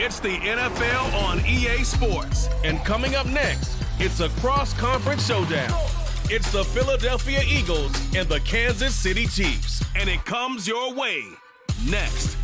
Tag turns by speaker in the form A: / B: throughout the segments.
A: It's the NFL on EA Sports. And coming up next, it's a cross-conference showdown. It's the Philadelphia Eagles and the Kansas City Chiefs. And it comes your way next.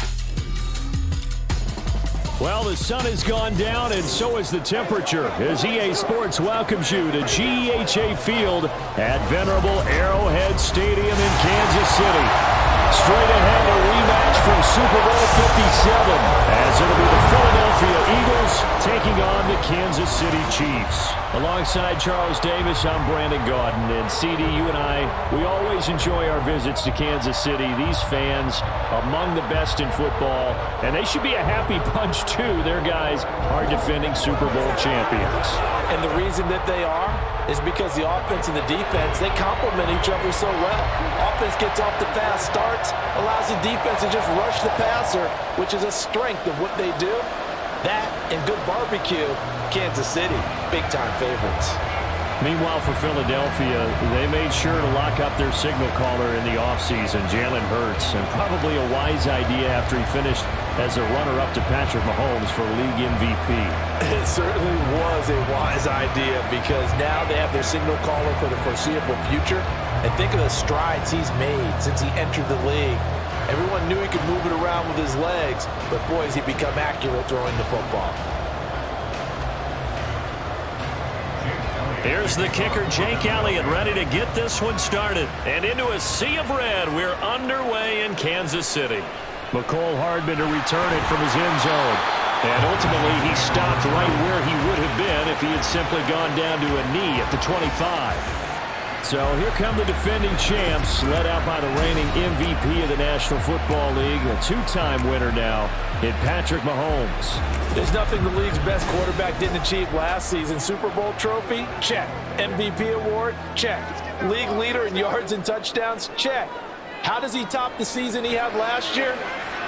B: Well, the sun has gone down, and so has the temperature, as EA Sports welcomes you to GEHA Field at venerable Arrowhead Stadium in Kansas City. Straight ahead, a rematch from Super Bowl 57, as it'll be the Philadelphia Eagles taking on the Kansas City Chiefs. Alongside Charles Davis, I'm Brandon Gaudin, and CD, you and I, we always enjoy our visits to Kansas City. These fans, among the best in football, and they should be a happy bunch too. Their guys are defending Super Bowl champions.
C: And the reason that they are is because the offense and the defense, they complement each other so well. Offense gets off the fast starts, allows the defense to just rush the passer, which is a strength of what they do. That and good barbecue, Kansas City, big-time favorites.
B: Meanwhile, for Philadelphia, they made sure to lock up their signal caller in the offseason, Jalen Hurts, and probably a wise idea after he finished as a runner-up to Patrick Mahomes for league MVP.
C: It certainly was a wise idea because now they have their signal caller for the foreseeable future. And think of the strides he's made since he entered the league. Everyone knew he could move it around with his legs, but boy, has he become accurate throwing the football.
B: Here's the kicker, Jake Elliott, ready to get this one started. And into a sea of red, we're underway in Kansas City. McCole Hardman to return it from his end zone. And ultimately, he stopped right where he would have been if he had simply gone down to a knee at the 25. So here come the defending champs, led out by the reigning MVP of the National Football League, a two-time winner now in Patrick Mahomes.
C: There's nothing the league's best quarterback didn't achieve last season. Super Bowl trophy? Check. MVP award? Check. League leader in yards and touchdowns? Check. How does he top the season he had last year?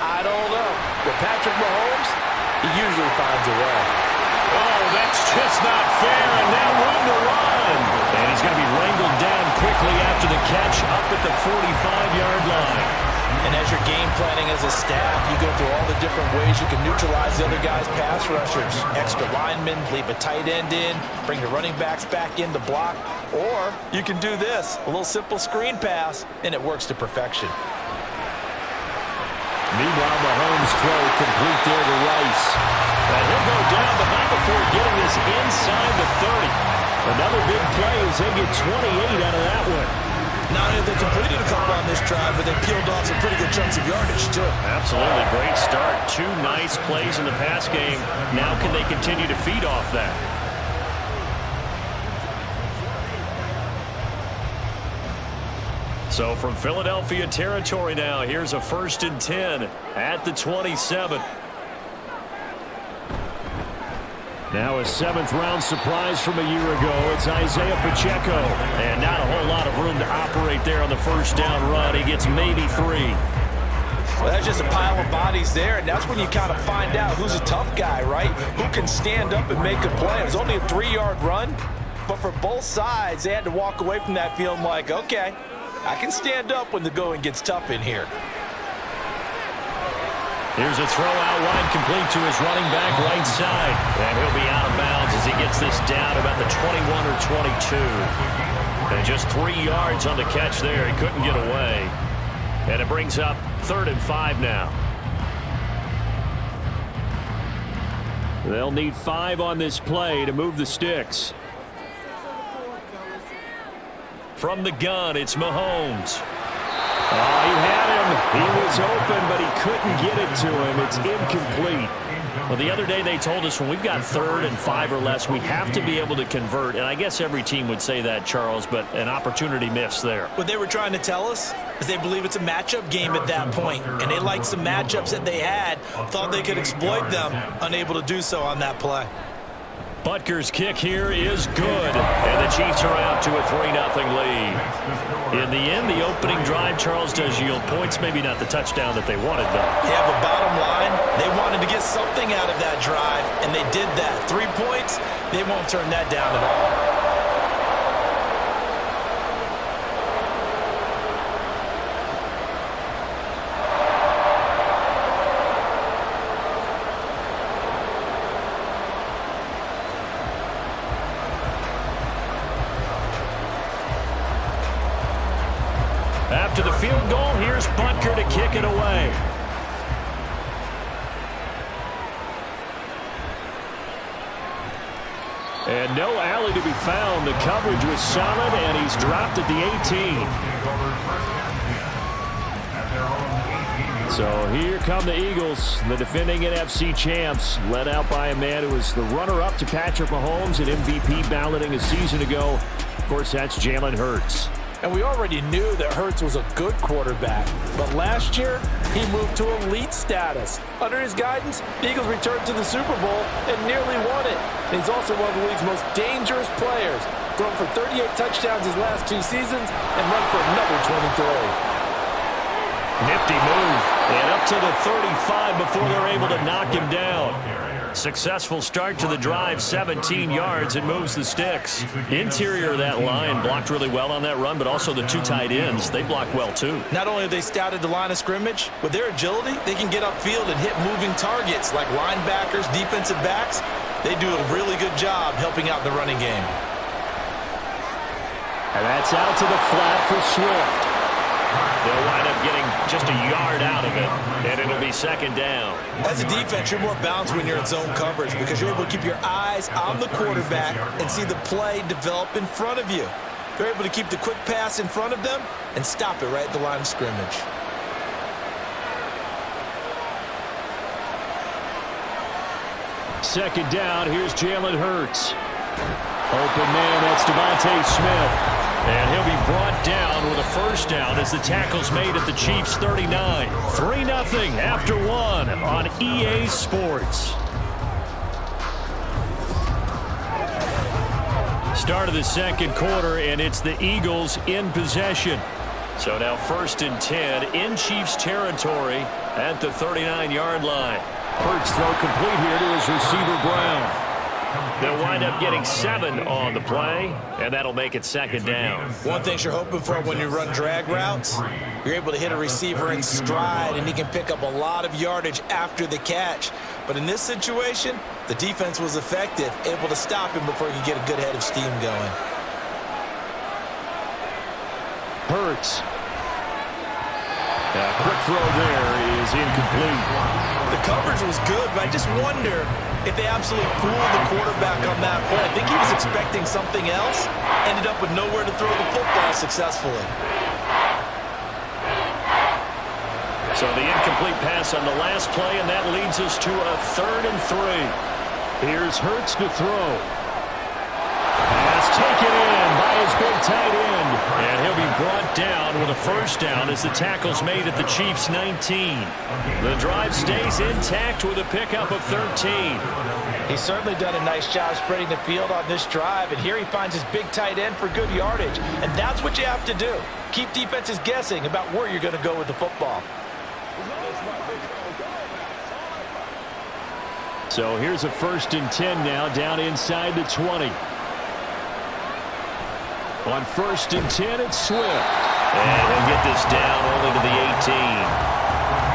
C: I don't know. But Patrick Mahomes, he usually finds a way.
B: Oh, that's just not fair, and now room to run. And he's going to be wrangled down quickly after the catch up at the 45-yard line.
C: And as you're game planning as a staff, you go through all the different ways you can neutralize the other guy's pass rushers. Extra linemen, leave a tight end in, bring the running backs back in to block. Or you can do this, a little simple screen pass, and it works to perfection.
B: Meanwhile, Mahomes' throw complete there to Rice. And he'll go down, but not before getting this inside the 30. Another big play as they get 28 out of that one.
C: Not only have they completed a couple on this drive, but they peeled off some pretty good chunks of yardage, too.
B: Absolutely. Great start. Two nice plays in the pass game. Now can they continue to feed off that? So from Philadelphia territory now, here's a 1st and 10 at the 27. Now a 7th-round surprise from a year ago. It's Isaiah Pacheco. And not a whole lot of room to operate there on the first down run. He gets maybe 3.
C: Well, that's just a pile of bodies there, and that's when you kind of find out who's a tough guy, right? Who can stand up and make a play. It was only a 3-yard run, but for both sides, they had to walk away from that feeling like, okay, I can stand up when the going gets tough in here.
B: Here's a throw out wide, complete to his running back right side. And he'll be out of bounds as he gets this down about the 21 or 22. And just 3 yards on the catch there. He couldn't get away. And it brings up 3rd and 5 now. They'll need 5 on this play to move the sticks. From the gun, it's Mahomes. Oh, he had him. He was open, but he couldn't get it to him. It's incomplete. Well, the other day they told us when we've got 3rd and 5 or less, we have to be able to convert. And I guess every team would say that, Charles, but an opportunity missed there.
D: What they were trying to tell us is they believe it's a matchup game at that point. And they liked some matchups that they had, thought they could exploit them, unable to do so on that play.
B: Butker's kick here is good, and the Chiefs are out to a 3-0 lead. In the end, the opening drive, Charles, does yield points, maybe not the touchdown that they wanted, though.
D: Yeah, but bottom line, they wanted to get something out of that drive, and they did that. 3 points, they won't turn that down at all.
B: After the field goal, here's Butker to kick it away. And no alley to be found. The coverage was solid, and he's dropped at the 18. So here come the Eagles, the defending NFC champs, led out by a man who was the runner-up to Patrick Mahomes, an MVP balloting a season ago. Of course, that's Jalen Hurts.
C: And we already knew that Hurts was a good quarterback. But last year, he moved to elite status. Under his guidance, the Eagles returned to the Super Bowl and nearly won it. And he's also one of the league's most dangerous players. Thrown for 38 touchdowns his last 2 seasons and run for another 23.
B: Nifty move. And up to the 35 before they're able to knock him down. Successful start to the drive, 17 yards, and moves the sticks. Interior of that line blocked really well on that run, but also the 2 tight ends, they blocked well too.
D: Not only have they scouted the line of scrimmage, with their agility, they can get upfield and hit moving targets like linebackers, defensive backs. They do a really good job helping out the running game.
B: And that's out to the flat for Swift. They'll wind up getting just a yard out of it, and it'll be second down.
D: As a defense, you're more balanced when you're in zone coverage because you're able to keep your eyes on the quarterback and see the play develop in front of you. They're able to keep the quick pass in front of them and stop it right at the line of scrimmage.
B: Second down, here's Jalen Hurts. Open man, that's Devontae Smith. And he'll be brought down with a first down as the tackle's made at the Chiefs' 39. 3-0 after 1 on EA Sports. Start of the second quarter, and it's the Eagles in possession. So now 1st and 10 in Chiefs territory at the 39-yard line. Hurts throw complete here to his receiver Brown. They'll wind up getting 7 on the play, and that'll make it second down.
D: One thing you're hoping for when you run drag routes, you're able to hit a receiver in stride, and he can pick up a lot of yardage after the catch. But in this situation, the defense was effective, able to stop him before he could get a good head of steam going.
B: Hurts. A quick throw there is incomplete.
D: The coverage was good, but I just wonder if they absolutely fooled the quarterback on that play. I think he was expecting something else, ended up with nowhere to throw the football successfully.
B: So the incomplete pass on the last play, and that leads us to a 3rd and 3. Here's Hurts to throw. Pass taken in by his big tight end. And he'll be brought down with a first down as the tackle's made at the Chiefs' 19. The drive stays intact with a pickup of 13.
C: He's certainly done a nice job spreading the field on this drive, and here he finds his big tight end for good yardage. And that's what you have to do. Keep defenses guessing about where you're going to go with the football.
B: So here's a 1st and 10 now down inside the 20. On 1st and 10, it's Swift. And he'll get this down only to the 18.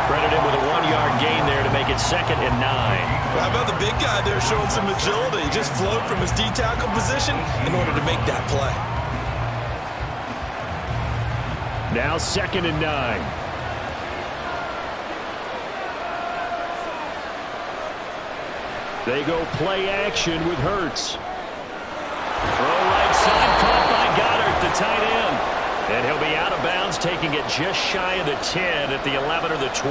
B: Credit him with a 1-yard gain there to make it 2nd and 9.
D: How about the big guy there showing some agility? He just flowed from his D-tackle position in order to make that play.
B: Now 2nd and 9. They go play action with Hurts. Throw right side, caught by Goddard, the tight end. And he'll be out of bounds, taking it just shy of the 10 at the 11 or the 12.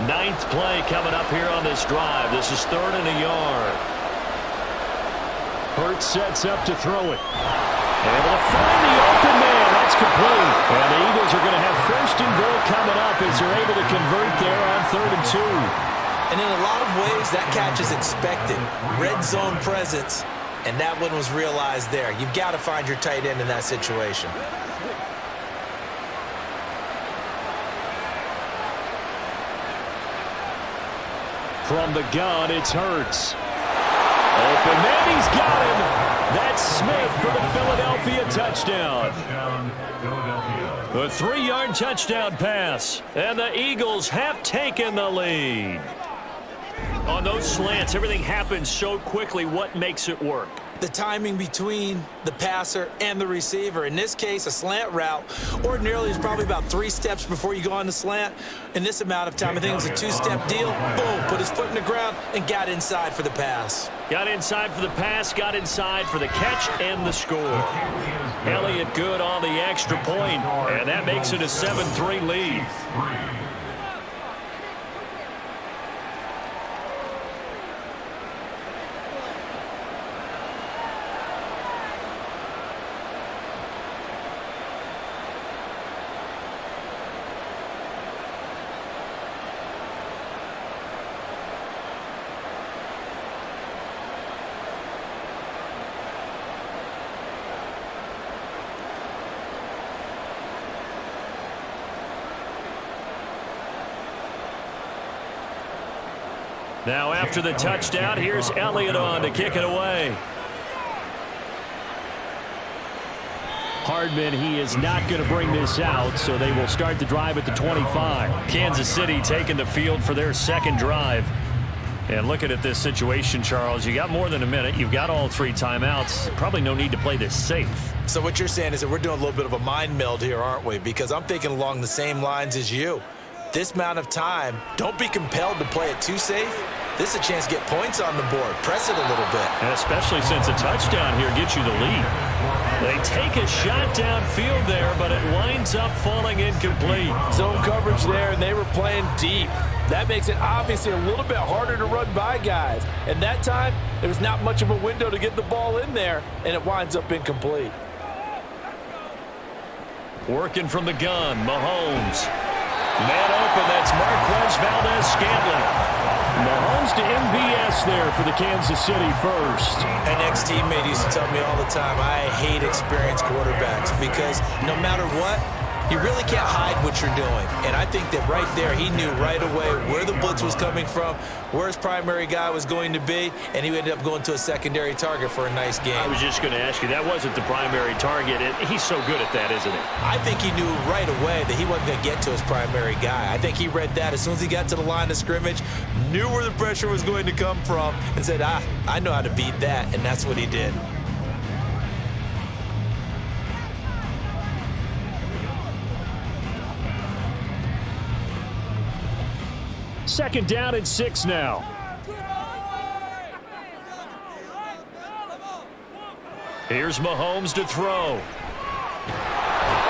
B: Ninth play coming up here on this drive. This is 3rd and a yard. Hurts sets up to throw it. Able to find the open man. That's complete. And the Eagles are going to have 1st and goal coming up as they're able to convert there on 3rd and 2.
D: And in a lot of ways, that catch is expected. Red zone presence, and that one was realized there. You've got to find your tight end in that situation.
B: From the gun, it's Hurts. Open man, he's got him. That's Smith for the Philadelphia touchdown. A 3-yard touchdown pass, and the Eagles have taken the lead. On those slants, everything happens so quickly. What makes it work?
D: The timing between the passer and the receiver. In this case, a slant route ordinarily is probably about 3 steps before you go on the slant. In this amount of time, I think it was a 2-step deal. Boom, put his foot in the ground and got inside for the pass.
B: Got inside for the pass, got inside for the catch and the score. Elliott good on the extra point, and that makes it a 7-3 lead. Now after the touchdown, here's Elliott on to kick it away. Hardman, he is not going to bring this out, so they will start the drive at the 25. Kansas City taking the field for their second drive. And looking at this situation, Charles, you got more than a minute. You've got all 3 timeouts. Probably no need to play this safe.
D: So what you're saying is that we're doing a little bit of a mind meld here, aren't we? Because I'm thinking along the same lines as you. This amount of time, don't be compelled to play it too safe. This is a chance to get points on the board. Press it a little bit.
B: And especially since a touchdown here gets you the lead. They take a shot downfield there, but it winds up falling incomplete.
C: Zone coverage there, and they were playing deep. That makes it obviously a little bit harder to run by guys. And that time, there was not much of a window to get the ball in there, and it winds up incomplete.
B: Working from the gun, Mahomes. Man open, that's Marquez Valdez-Scantling. Mahomes to MVS there for the Kansas City first.
D: An ex-teammate used to tell me all the time, I hate experienced quarterbacks because no matter what, you really can't hide what you're doing. And I think that right there, he knew right away where the blitz was coming from, where his primary guy was going to be, and he ended up going to a secondary target for a nice game.
B: I was just going to ask you, that wasn't the primary target. He's so good at that, isn't he?
D: I think he knew right away that he wasn't going to get to his primary guy. I think he read that as soon as he got to the line of scrimmage, knew where the pressure was going to come from, and said, I know how to beat that, and that's what he did.
B: Second down and 6 now. Here's Mahomes to throw.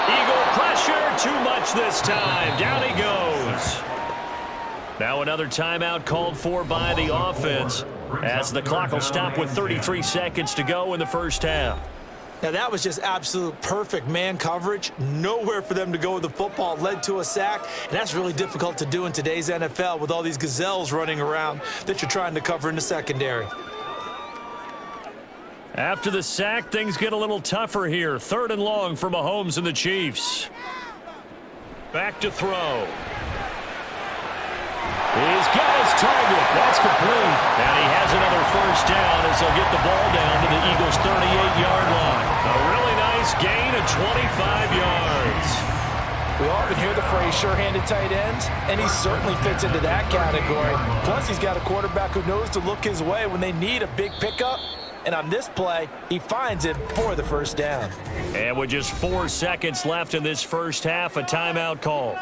B: Eagle pressure, too much this time. Down he goes. Now another timeout called for by the offense as the clock will stop with 33 seconds to go in the first half.
D: Now, that was just absolute perfect man coverage. Nowhere for them to go with the football. Led to a sack, and that's really difficult to do in today's NFL with all these gazelles running around that you're trying to cover in the secondary.
B: After the sack, things get a little tougher here. 3rd and long for Mahomes and the Chiefs. Back to throw. He's got his target. That's complete. And he has another first down as they'll get the ball down to the Eagles' 38-yard line. A really nice gain of 25 yards.
C: We often hear the phrase sure-handed tight ends, and he certainly fits into that category. Plus, he's got a quarterback who knows to look his way when they need a big pickup. And on this play, he finds it for the first down.
B: And with just 4 seconds left in this first half, a timeout call.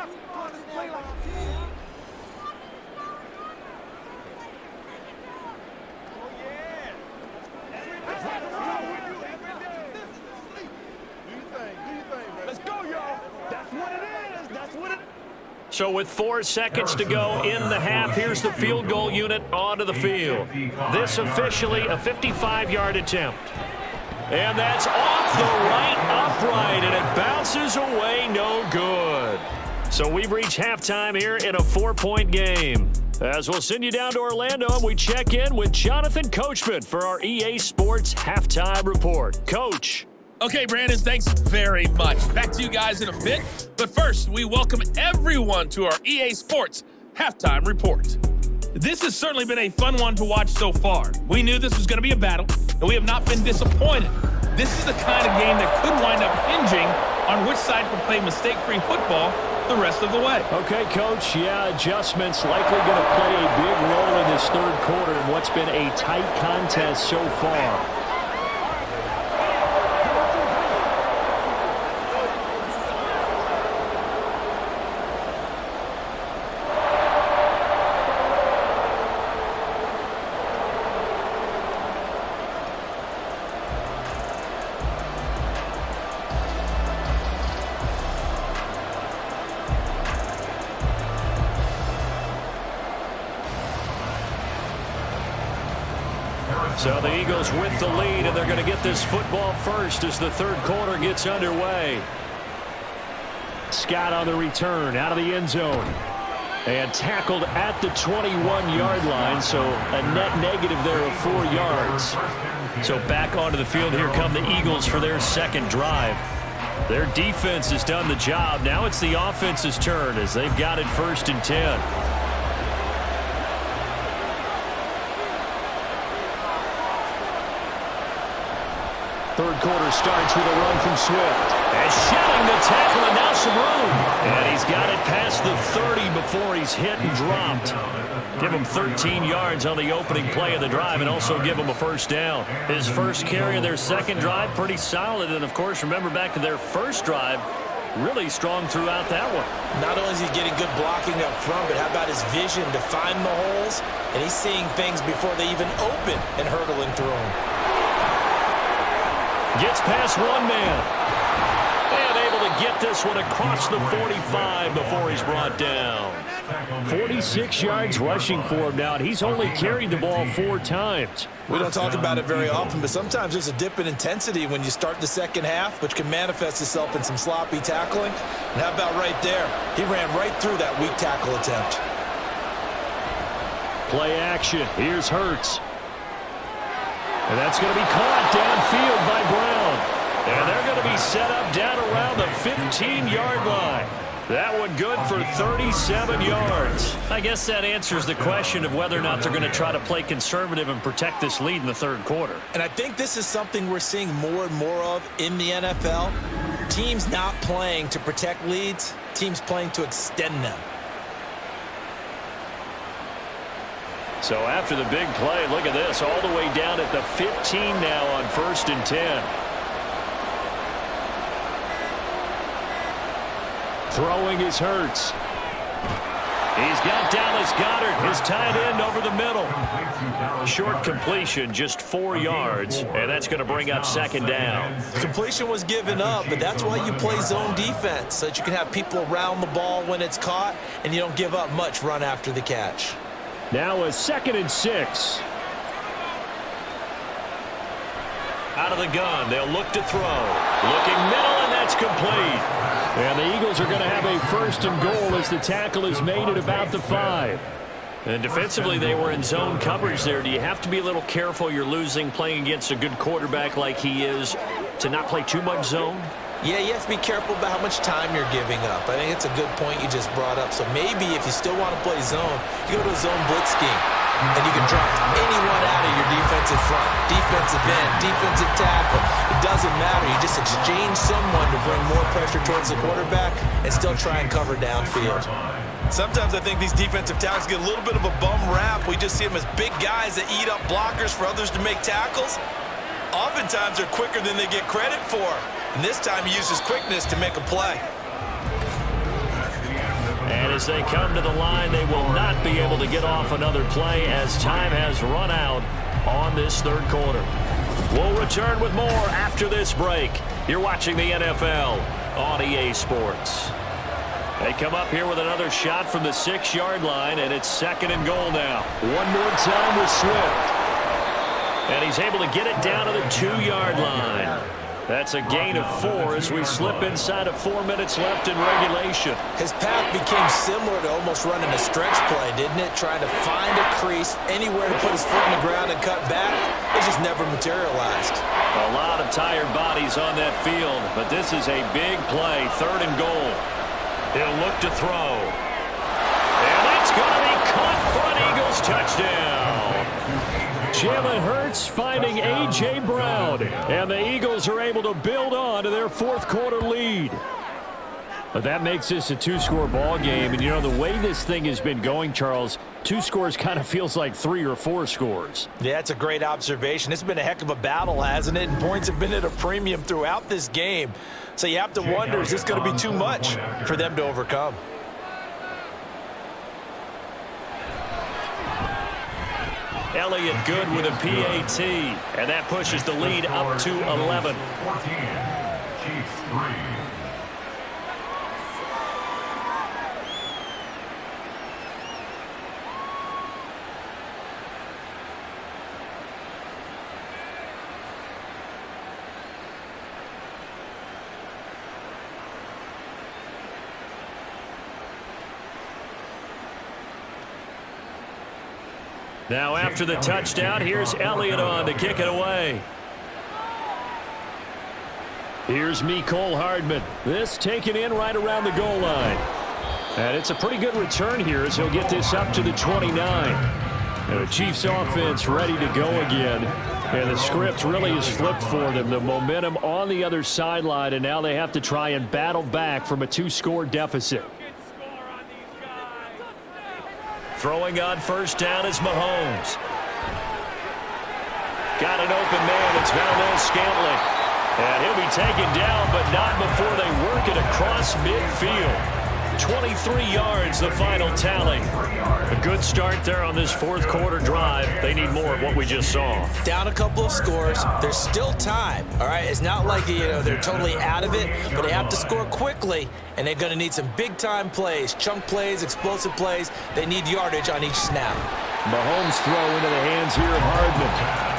B: So with 4 seconds to go in the half, here's the field goal unit onto the field. This officially a 55-yard attempt. And that's off the right upright, and it bounces away, no good. So we've reached halftime here in a 4-point game. As we'll send you down to Orlando, and we check in with Jonathan Coachman for our EA Sports Halftime Report. Coach.
E: Okay, Brandon, thanks very much. Back to you guys in a bit. But first, we welcome everyone to our EA Sports Halftime Report. This has certainly been a fun one to watch so far. We knew this was going to be a battle, and we have not been disappointed. This is the kind of game that could wind up hinging on which side can play mistake-free football the rest of the way.
B: Okay, Coach. Yeah, adjustments likely going to play a big role in this third quarter in what's been a tight contest so far. So the Eagles with the lead, and they're going to get this football first as the third quarter gets underway. Scott on the return out of the end zone. And tackled at the 21-yard line, so a net negative there of 4 yards. So back onto the field, here come the Eagles for their second drive. Their defense has done the job. Now it's the offense's turn as they've got it 1st and 10. Third quarter starts with a run from Swift. And shedding the tackle, and now some room. And he's got it past the 30 before he's hit and dropped. Give him 13 yards on the opening play of the drive and also give him a first down. His first carry of their second drive, pretty solid. And, of course, remember back to their first drive, really strong throughout that one.
D: Not only is he getting good blocking up front, but how about his vision to find the holes? And he's seeing things before they even open and hurtling through them.
B: Gets past one man. And able to get this one across the 45 before he's brought down. 46 yards rushing for him now. He's only carried the ball 4 times.
D: We don't talk about it very often, but sometimes there's a dip in intensity when you start the second half, which can manifest itself in some sloppy tackling. And how about right there? He ran right through that weak tackle attempt.
B: Play action. Here's Hurts. And that's going to be caught downfield by Brown. And they're going to be set up down around the 15-yard line. That one good for 37 yards. I guess that answers the question of whether or not they're going to try to play conservative and protect this lead in the third quarter.
D: And I think this is something we're seeing more and more of in the NFL. Teams not playing to protect leads, teams playing to extend them.
B: So after the big play, look at this, all the way down at the 15 now on 1st and 10. Throwing is Hurts. He's got Dallas Goedert, his tight end, over the middle. Short completion, just 4 yards, and that's going to bring up second down.
D: Completion was given up, but that's why you play zone defense, so that you can have people around the ball when it's caught, and you don't give up much run after the catch.
B: Now a 2nd and 6. Out of the gun, they'll look to throw. Looking middle, and that's complete. And the Eagles are going to have a 1st and goal as the tackle is made at about the 5. And defensively, they were in zone coverage there. Do you have to be a little careful? You're losing, playing against a good quarterback like he is, to not play too much zone?
D: Yeah, you have to be careful about how much time you're giving up. I think it's a good point you just brought up. So maybe if you still want to play zone, you go to a zone blitz scheme. And you can drop anyone out of your defensive front, defensive end, defensive tackle. It doesn't matter. You just exchange someone to bring more pressure towards the quarterback and still try and cover downfield. Sometimes I think these defensive tackles get a little bit of a bum rap. We just see them as big guys that eat up blockers for others to make tackles. Oftentimes they're quicker than they get credit for. And this time he uses quickness to make a play.
B: And as they come to the line, they will not be able to get off another play as time has run out on this third quarter. We'll return with more after this break. You're watching the NFL on EA Sports. They come up here with another shot from the 6-yard line, and it's 2nd and goal now. One more time with Swift. And he's able to get it down to the 2-yard line. That's a gain of 4 as we slip inside of 4 minutes left in regulation.
D: His path became similar to almost running a stretch play, didn't it? Trying to find a crease, anywhere to put his foot in the ground and cut back. It just never materialized.
B: A lot of tired bodies on that field, but this is a big play, 3rd and goal. He'll look to throw. And that's going to be caught for an Eagles touchdown. Jalen Hurts finding A.J. Brown, and the Eagles are able to build on to their 4th quarter lead. But that makes this a two-score ball game. And, you know, the way this thing has been going, Charles, 2 scores kind of feels like 3 or 4 scores.
D: Yeah, that's a great observation. It's been a heck of a battle, hasn't it? And points have been at a premium throughout this game. So you have to wonder, is this going to be too much for them to overcome?
B: Elliott good with a PAT, and that pushes the lead up to 11.
F: 14, Chiefs 3.
B: Now after the touchdown, here's Elliott on to kick it away. Here's Mecole Hardman. This taken in right around the goal line. And it's a pretty good return here as he'll get this up to the 29. And the Chiefs offense ready to go again. And the script really is flipped for them. The momentum on the other sideline, and now they have to try and battle back from a 2-score deficit. Throwing on first down is Mahomes. Got an open man. It's Valdez-Scantling. And he'll be taken down, but not before they work it across midfield. 23 yards, the final tally. A good start there on this fourth quarter drive. They need more of what we just saw.
D: Down a couple of scores. There's still time, all right? It's not like, you know, they're totally out of it, but they have to score quickly, and they're going to need some big-time plays, chunk plays, explosive plays. They need yardage on each snap.
B: Mahomes throw into the hands here of Hardman.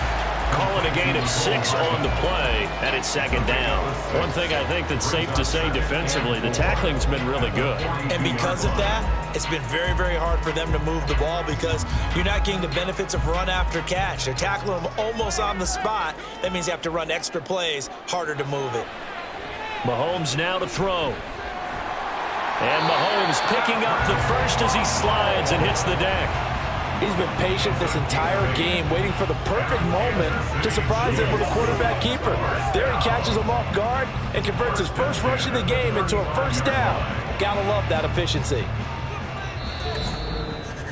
B: Calling a gain of 6 on the play, and it's second down. One thing I think that's safe to say defensively, the tackling's been really good.
D: And because of that, it's been very, very hard for them to move the ball because you're not getting the benefits of run after catch. They're tackling them almost on the spot. That means you have to run extra plays, harder to move it.
B: Mahomes now to throw. And Mahomes picking up the first as he slides and hits the deck.
C: He's been patient this entire game, waiting for the perfect moment to surprise them with a quarterback keeper. There he catches him off guard and converts his first rush of the game into a first down. Gotta love that efficiency.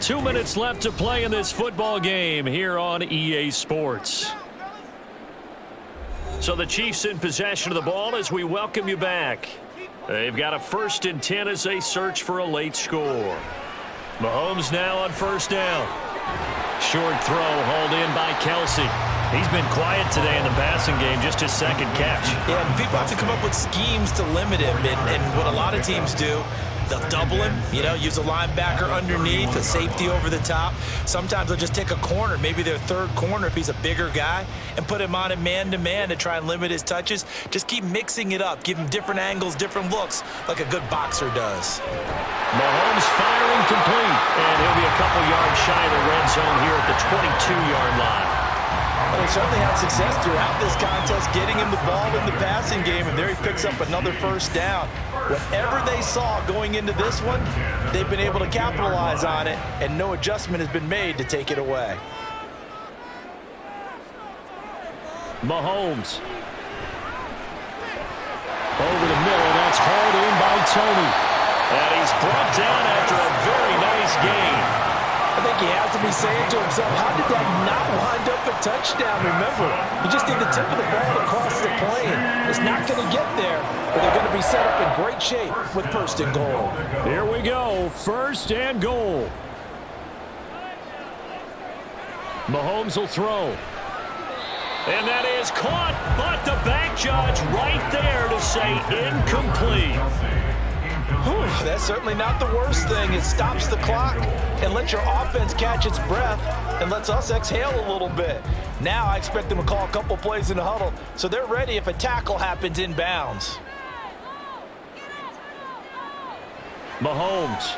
B: 2 minutes left to play in this football game here on EA Sports. So the Chiefs in possession of the ball as we welcome you back. They've got a 1st and 10 as they search for a late score. Mahomes now on first down. Short throw hauled in by Kelsey. He's been quiet today in the passing game, just his second catch.
D: Yeah, and people have to come up with schemes to limit him, and what a lot of teams do, they'll double him, you know, use a linebacker underneath, a safety over the top. Sometimes they'll just take a corner, maybe their third corner if he's a bigger guy, and put him on a man-to-man to try and limit his touches. Just keep mixing it up, give him different angles, different looks, like a good boxer does.
B: Mahomes firing complete, and he'll be a couple yards shy of the red zone here at the 22-yard line.
C: Well, they certainly had success throughout this contest, getting him the ball in the passing game, and there he picks up another first down. Whatever they saw going into this one, they've been able to capitalize on it, and no adjustment has been made to take it away.
B: Mahomes. Over the middle, that's hauled in by Tony. And he's brought down after a very nice gain.
C: I think he has to be saying to himself, how did that not wind up a touchdown? Remember, you just need the tip of the ball across the plane. It's not going to get there, but they're going to be set up in great shape with 1st and goal.
B: Here we go, 1st and goal. Mahomes will throw. And that is caught, but the back judge right there to say incomplete.
C: Whew, that's certainly not the worst thing. It stops the clock and lets your offense catch its breath and lets us exhale a little bit. Now I expect them to call a couple plays in the huddle so they're ready if a tackle happens inbounds.
B: Mahomes.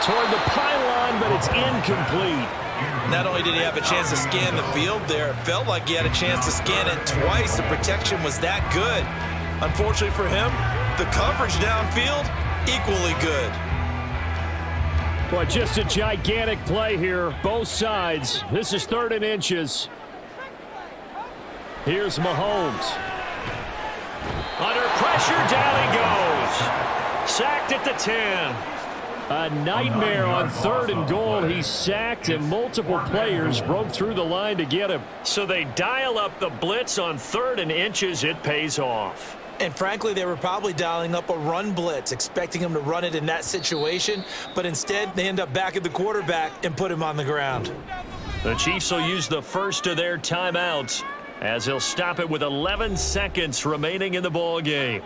B: Toward the pylon, but it's incomplete.
D: Not only did he have a chance to scan the field there, it felt like he had a chance to scan it twice. The protection was that good. Unfortunately for him, the coverage downfield, equally good.
B: Boy, just a gigantic play here, both sides. This is 3rd and inches. Here's Mahomes. Under pressure, down he goes. Sacked at the 10. A nightmare on 3rd and goal. He's sacked, and multiple players broke through the line to get him. So they dial up the blitz on 3rd and inches. It pays off.
D: And frankly, they were probably dialing up a run blitz, expecting him to run it in that situation. But instead, they end up back at the quarterback and put him on the ground.
B: The Chiefs will use the first of their timeouts as he'll stop it with 11 seconds remaining in the ball game.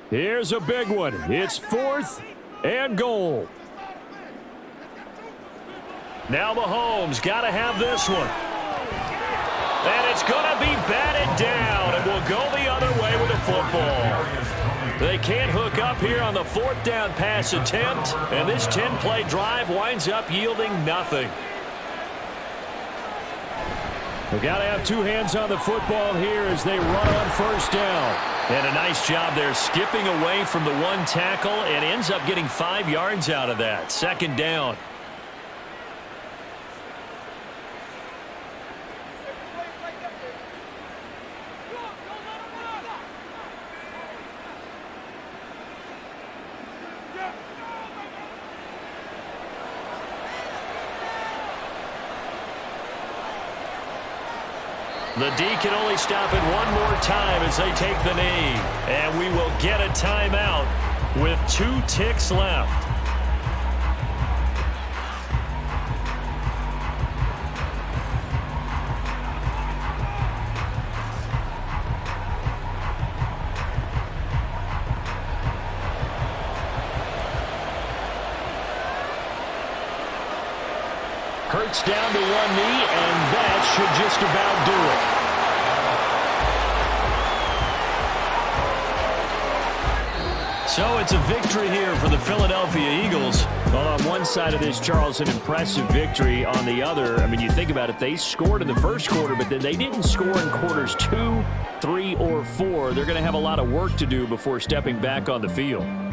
B: Here's a big one. It's 4th and goal. Now Mahomes got to have this one. And it's going to be batted down, and will go the other way with the football. They can't hook up here on the 4th down pass attempt, and this 10-play drive winds up yielding nothing. They've got to have 2 hands on the football here as they run on 1st down. And a nice job there skipping away from the 1 tackle and ends up getting 5 yards out of that. 2nd down. The D can only stop it one more time as they take the knee. And we will get a timeout with 2 ticks left. Hurts down to 1 knee, and that should just about do it. So it's a victory here for the Philadelphia Eagles. Well, on one side of this, Charles, an impressive victory. On the other, I mean, you think about it, they scored in the first quarter, but then they didn't score in quarters 2, 3, or 4. They're going to have a lot of work to do before stepping back on the field.